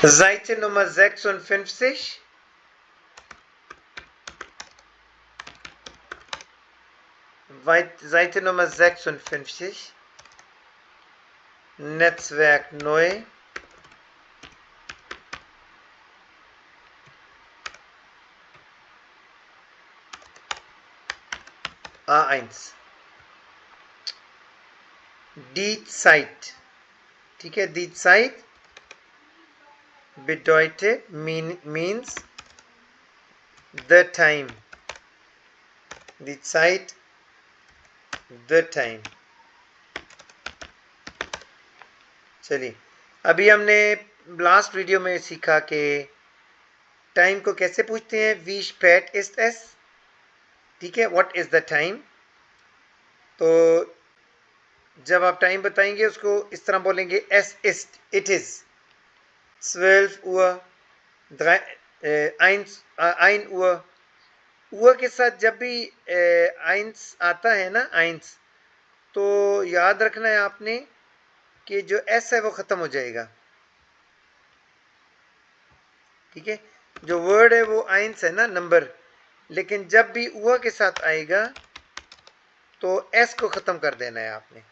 Seite Nummer 56. Seite Nummer 56. Netzwerk neu. A1. Die Zeit. ठीक है, die Zeit bedeutet means the time. Die Zeit, the time. चलिए, अभी हमने last video में सीखा कि टाइम को कैसे पूछते हैं. wie spät ist es. ठीक है, what is the time. तो जब आप टाइम बताएंगे उसको इस तरह बोलेंगे es ist, it is 12 Uhr, 1 Uhr. Uhr के साथ जब भी 1 आता है ना, 1, तो याद रखना है आपने कि जो s है वो ख़त्म हो जाएगा. ठीक है, जो वर्ड है वो 1 है ना, नंबर, लेकिन जब भी Uhr के साथ आएगा तो s को ख़त्म कर देना है आपने.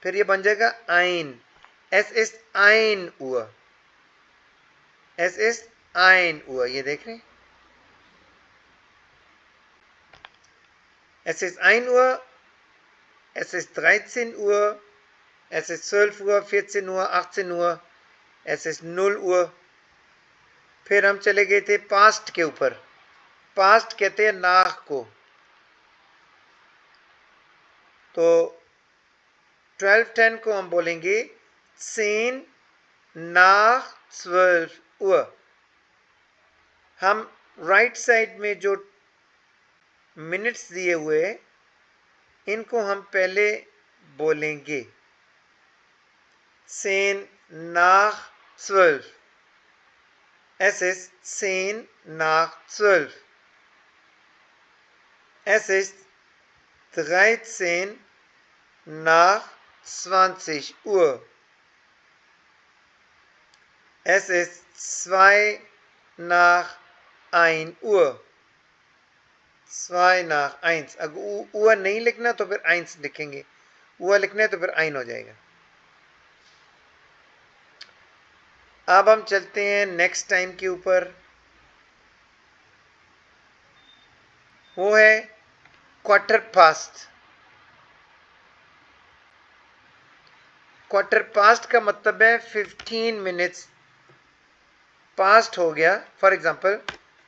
फिर ये बन जाएगा ein. Es ist 1 Uhr. Es ist 1 Uhr. ये देख रहे हैं, es ist 1 Uhr, es ist 13 Uhr, es ist 12 Uhr, 14 Uhr, 18 Uhr, es ist 0 Uhr. फिर हम चले गए थे पास्ट के ऊपर. पास्ट कहते हैं नाख को. तो 12:10 को हम बोलेंगे 10 nach 12 Uhr. हम राइट साइड में जो मिनट्स दिए हुए इनको हम पहले बोलेंगे 10 nach 12. Es ist 10 nach 12. Es ist 13 nach 20 Uhr. Es ist 2 nach 1 Uhr. 2 nach 1. अगर Uhr नहीं लिखना तो फिर 1 लिखेंगे. Uhr लिखना है तो फिर 1 हो जाएगा. अब हम चलते हैं नेक्स्ट टाइम के ऊपर. वो है क्वार्टर पास्ट. क्वार्टर पास्ट का मतलब है 15 मिनट्स पास्ट हो गया. फॉर एग्जांपल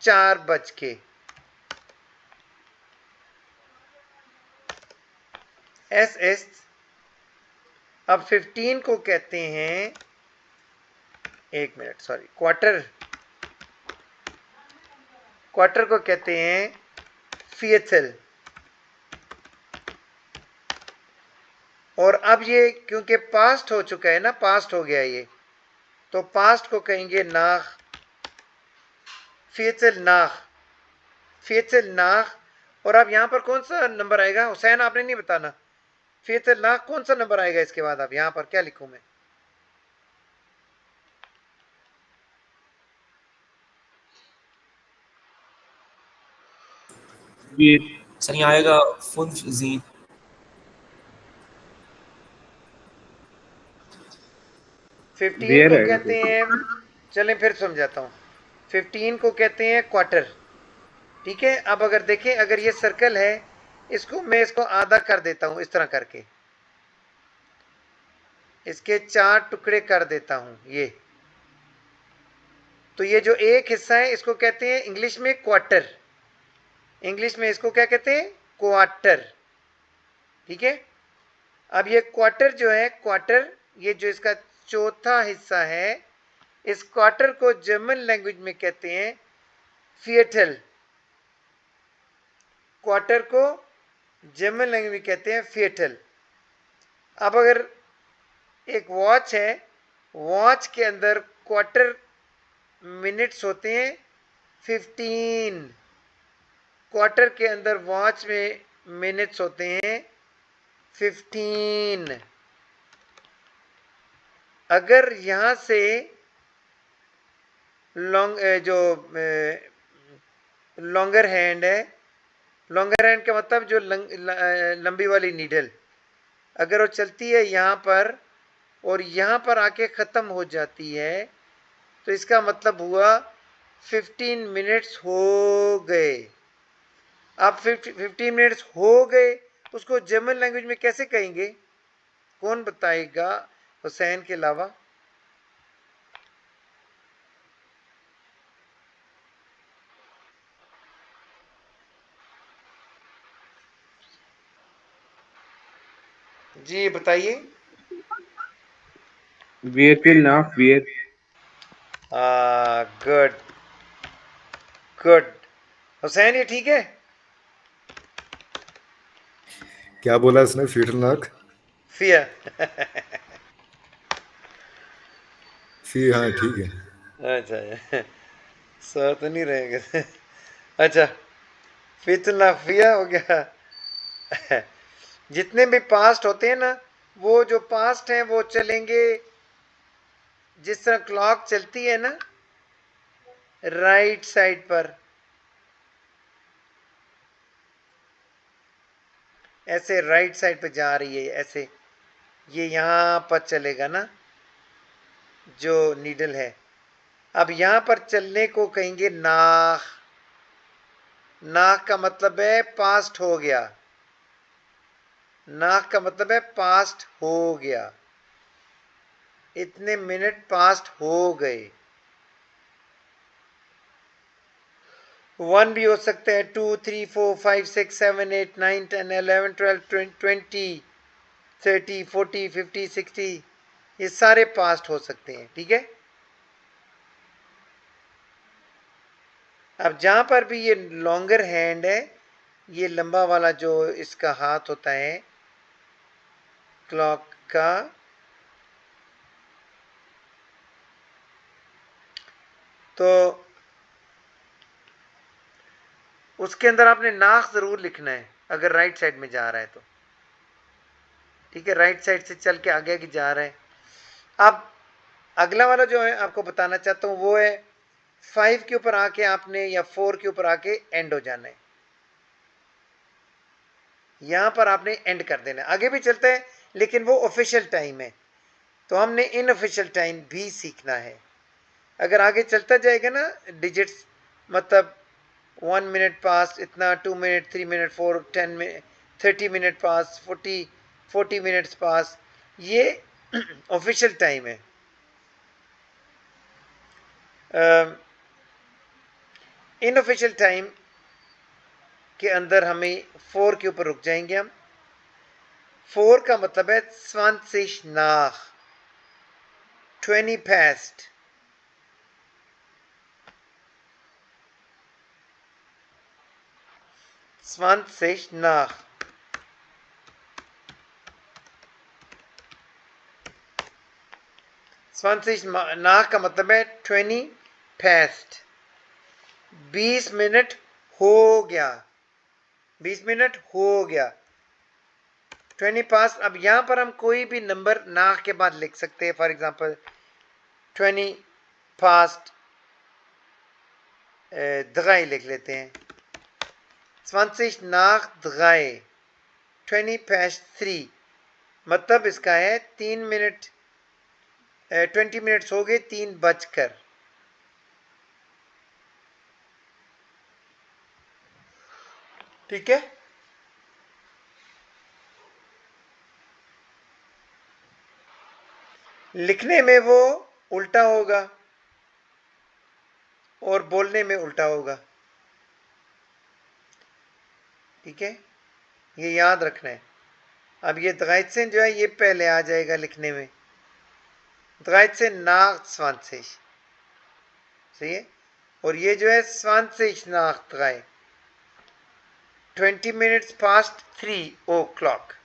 4 बज के. S S. अब 15 को कहते हैं, एक मिनट, सॉरी, क्वार्टर को कहते हैं फियथल. और अब ये क्योंकि पास्ट हो चुका है ना, पास्ट हो गया ये, तो पास्ट को कहेंगे नाख. फियथल नाख, फियथल नाख. और अब यहां पर कौन सा नंबर आएगा हुसैन, आपने नहीं बताना. फियथल नाख कौन सा नंबर आएगा इसके बाद. अब यहां पर क्या लिखूं मैं. सर यहाँ आएगा 15. 15 को कहते हैं, चलें फिर समझाता हूँ. 15 को कहते हैं क्वार्टर. ठीक है, अब अगर देखें, अगर ये सर्कल है, मैं इसको आधा कर देता हूं इस तरह करके. इसके 4 टुकड़े कर देता हूं ये. तो ये जो एक हिस्सा है इसको कहते हैं इंग्लिश में क्वार्टर. इंग्लिश में इसको क्या कहते हैं, क्वार्टर. ठीक है, अब ये क्वार्टर जो है, क्वार्टर, ये जो इसका चौथा हिस्सा है, इस क्वार्टर को जर्मन लैंग्वेज में कहते हैं फियटल. क्वार्टर को जर्मन लैंग्वेज में कहते हैं फियटल. अब अगर एक वॉच है, वॉच के अंदर क्वार्टर मिनट्स होते हैं 15. क्वार्टर के अंदर वॉच में मिनट्स होते हैं 15. अगर यहां से जो लॉन्गर हैंड है, लॉन्गर हैंड का मतलब जो लंबी वाली नीडल, अगर वो चलती है यहाँ पर और यहाँ पर आके ख़त्म हो जाती है, तो इसका मतलब हुआ 15 मिनट्स हो गए। अब 15 मिनट्स हो गए, उसको जर्मन लैंग्वेज में कैसे कहेंगे? कौन बताएगा हुसैन के अलावा? जी बताइए। Wir till nach wir. Good good. Hussain ये ठीक है? क्या बोला इसने? फीटरनाक फियर। फी, हाँ ठीक है। अच्छा सर तो नहीं रहेंगे। अच्छा, फितना फिया हो गया। जितने भी पास्ट होते हैं ना, वो जो पास्ट हैं वो चलेंगे जिस तरह क्लॉक चलती है ना, राइट साइड पर, ऐसे राइट साइड पे जा रही है ऐसे, ये यहां पर चलेगा ना जो नीडल है। अब यहां पर चलने को कहेंगे नाख। नाख का मतलब है पास्ट हो गया। नाख का मतलब है पास्ट हो गया, इतने मिनट पास्ट हो गए। 1 भी हो सकते हैं, 2, 3, 4, 5, 6, 7, 8, 9, 10, 11, 12, 20, 30, 40, 50, 60, ये सारे पास्ट हो सकते हैं। ठीक है। अब जहां पर भी ये लॉन्गर हैंड है, ये लंबा वाला जो इसका हाथ होता है क्लॉक का, तो उसके अंदर आपने नाख जरूर लिखना है अगर राइट साइड में जा रहा है तो। ठीक है, राइट साइड से चल के आगे आगे जा रहा है। अब अगला वाला जो है आपको बताना चाहता हूं, वो है 5 के ऊपर आके आपने, या 4 के ऊपर आके एंड हो जाना है। यहां पर आपने एंड कर देना है। आगे भी चलता है लेकिन वो ऑफिशियल टाइम है, तो हमने इन ऑफिशियल टाइम भी सीखना है। अगर आगे चलता जाएगा ना डिजिट्स, मतलब 1 मिनट पास इतना, 2 मिनट, 3 मिनट, 4, 10 मिनट, 30 मिनट पास, 40 मिनट्स पास, ये ऑफिशियल टाइम है। इनऑफिशियल टाइम के अंदर हमें 4 के ऊपर रुक जाएंगे हम। 4 का मतलब है 20 nach, 20 past। 20 nach। 20 nach का मतलब है 20 past, 20 मिनट हो गया, 20 मिनट हो गया, 20 पास। अब यहां पर हम कोई भी नंबर नाख के बाद लिख सकते हैं। फॉर एग्जांपल 20 पास्ट 3 लिख लेते हैं। 20 nach 3, 20 past 3, मतलब इसका है 3 मिनट, 20 मिनट्स हो गए 3 बजकर। ठीक है। लिखने में वो उल्टा होगा और बोलने में उल्टा होगा। ठीक है, ये याद रखना है। अब ये 13 जो है ये पहले आ जाएगा लिखने में, 13 nach 20, सही है। और ये जो है 20 nach 3, 20 मिनट्स पास्ट 3 o'clock।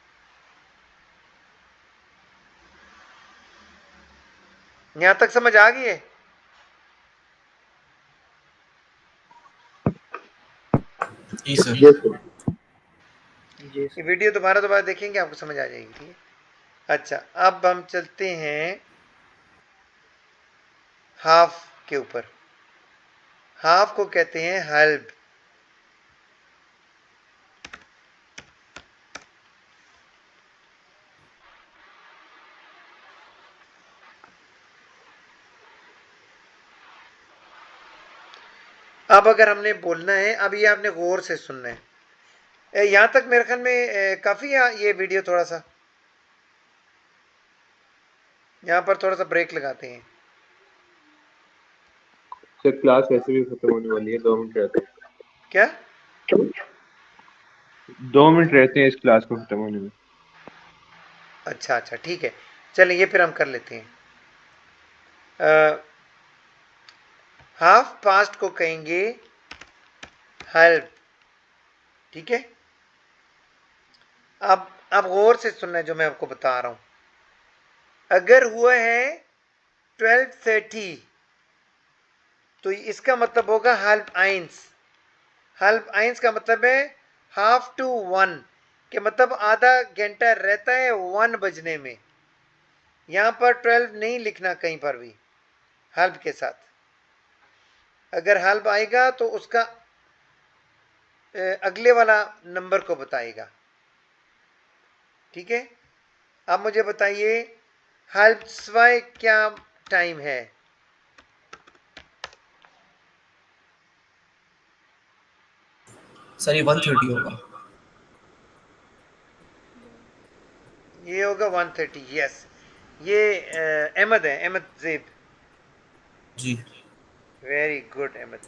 यहां तक समझ आ गई है? जी सर। ये वीडियो दोबारा देखेंगे आपको समझ आ जाएगी। ठीक है। अच्छा, अब हम चलते हैं हाफ के ऊपर। हाफ को कहते हैं हल्ब। अब अगर हमने बोलना है, अब ये आपने गौर से सुनना है। यहां तक मेरे ख्याल में काफी ये वीडियो थोड़ा सा, यहां पर थोड़ा सा ब्रेक लगाते हैं। सर क्लास वैसे भी खत्म होने वाली है, 2 मिनट रहते हैं। क्या? 2 मिनट रहते हैं इस क्लास को खत्म होने में। अच्छा अच्छा, ठीक है, चलिए ये फिर हम कर लेते हैं। हाफ पास्ट को कहेंगे हेल्प, ठीक है। अब गौर से सुनना है जो मैं आपको बता रहा हूं। अगर हुआ है 12:30 तो इसका मतलब होगा हाल्फ आइंस। हाल्फ आइंस का मतलब है हाफ टू 1 के मतलब आधा घंटा रहता है 1 बजने में। यहां पर 12 नहीं लिखना कहीं पर भी हाल्फ के साथ। अगर हाल्फ आएगा तो उसका अगले वाला नंबर को बताएगा, ठीक है। अब मुझे बताइए हाल्फ स्वाई क्या टाइम है? सर ये 1:30 होगा। ये होगा 1:30, यस। ये अहमद है, अहमद जेब। जी। Very good Ahmad.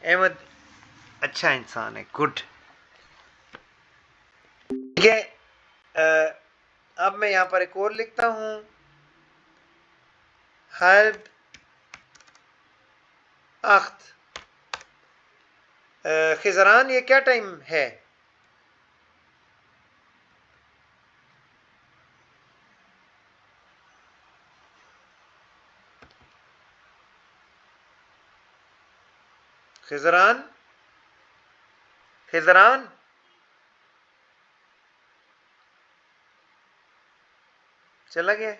अहमद अच्छा इंसान है, गुड। ठीक है, अब मैं यहां पर एक और लिखता हूं, हल्ब अख्त। खिजरान ये क्या टाइम है? खिजरान, खिजरान चला गया।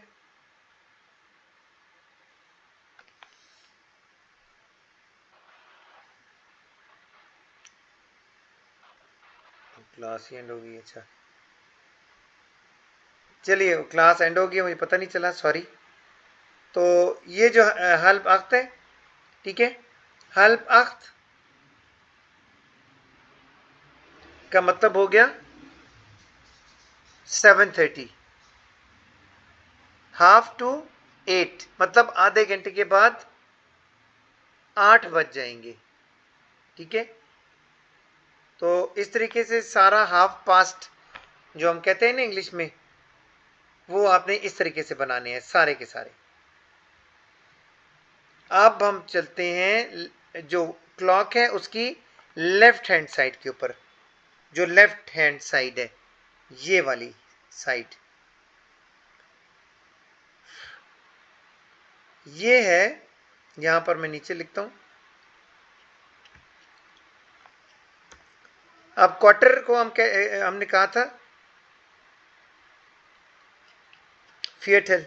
क्लास ही एंड होगी, अच्छा चलिए क्लास एंड हो गई, मुझे पता नहीं चला, सॉरी। तो ये जो हल्ब अख्त है, ठीक है, हल्ब अख्त का मतलब हो गया 7:30, हाफ टू 8 मतलब आधे घंटे के बाद 8 बज जाएंगे, ठीक है। तो इस तरीके से सारा हाफ पास्ट जो हम कहते हैं ना इंग्लिश में, वो आपने इस तरीके से बनाने हैं सारे के सारे। अब हम चलते हैं जो क्लॉक है उसकी लेफ्ट हैंड साइड के ऊपर। जो लेफ्ट हैंड साइड है, ये वाली साइड, ये है। यहां पर मैं नीचे लिखता हूं। अब क्वार्टर को हमने कहा था फियटल,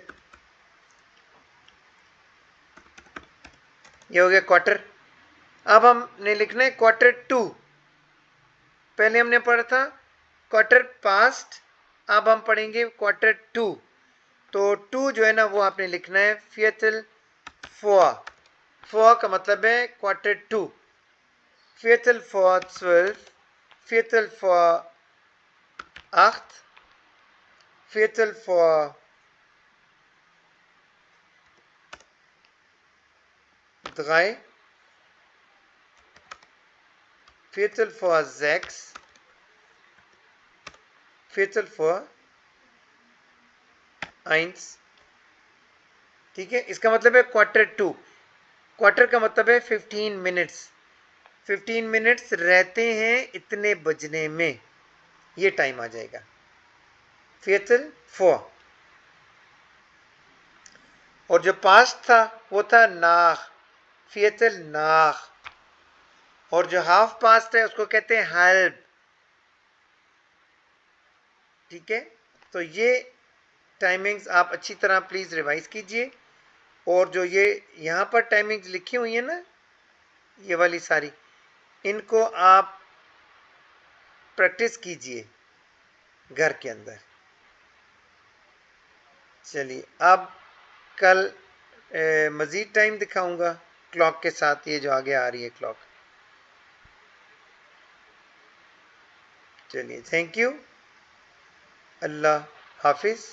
ये हो गया क्वार्टर। अब हमने लिखना है क्वार्टर टू। पहले हमने पढ़ा था क्वार्टर पास्ट, अब हम पढ़ेंगे क्वार्टर टू। तो टू जो है ना वो आपने लिखना है फियटल फोआ। फोआ का मतलब है quarter to. फियटल फोआ 12, फियटल फोआ 8, फियटल फोआ 3, Viertel vor 6, Viertel vor 1, ठीक है। इसका मतलब है क्वार्टर टू। क्वार्टर का मतलब है 15 मिनट्स। 15 मिनट्स रहते हैं इतने बजने में, ये टाइम आ जाएगा Viertel vor। और जो पास्ट था वो था नाख, Viertel nach। और जो हाफ पास्ट है उसको कहते हैं halb, ठीक है। तो ये टाइमिंग्स आप अच्छी तरह प्लीज रिवाइज कीजिए। और जो ये यहां पर टाइमिंग्स लिखी हुई है ना, ये वाली सारी, इनको आप प्रैक्टिस कीजिए घर के अंदर। चलिए अब कल मज़ीद टाइम दिखाऊंगा क्लॉक के साथ, ये जो आगे आ रही है क्लॉक। चलिए थैंक यू, अल्लाह हाफिज़।